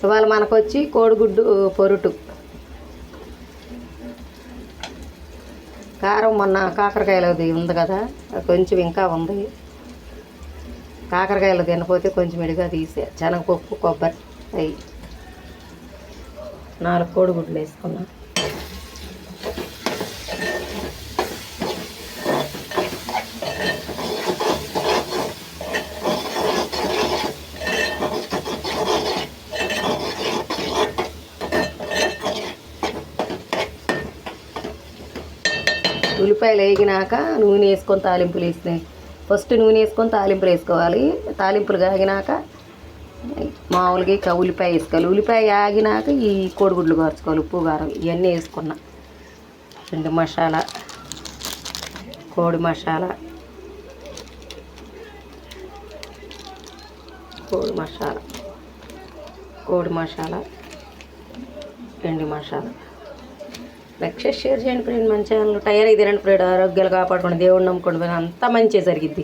ఇవాళ మనకు వచ్చి కోడిగుడ్డు పొరుటు. కారం మొన్న కాకరకాయలది ఉంది కదా, కొంచెం ఇంకా ఉంది. కాకరకాయలు తినపోతే కొంచెం ఇడిగా తీసే. శనగపప్పు, కొబ్బరి అవి 4 కోడిగుడ్లు వేసుకున్నాం. ఉల్లిపాయలు వేగినాక నూనె వేసుకొని తాలింపులు వేసినాయి. ఫస్ట్ నూనె వేసుకొని తాలింపులు వేసుకోవాలి. తాలింపులు కాగినాక మామూలుగా ఉల్లిపాయ వేసుకోవాలి. ఉల్లిపాయ ఆగినాక ఈ కోడిగుడ్లు కోర్చుకోవాలి. ఉప్పు, కారం ఇవన్నీ వేసుకున్నా. పిండి మసాలా, కోడి మసాలా, కోడి మసాలా, పిండి మసాలా. లైక్ షేర్ చేయండి ఫ్రెండ్. మన ఛానల్ టైర్ ఇది రండి ఫ్రెండ్. ఆరోగ్యాలు కాపాడుకోండి, దేవుడిని నమ్ముకోండి, అంతా మంచిగా జరిగిద్ది.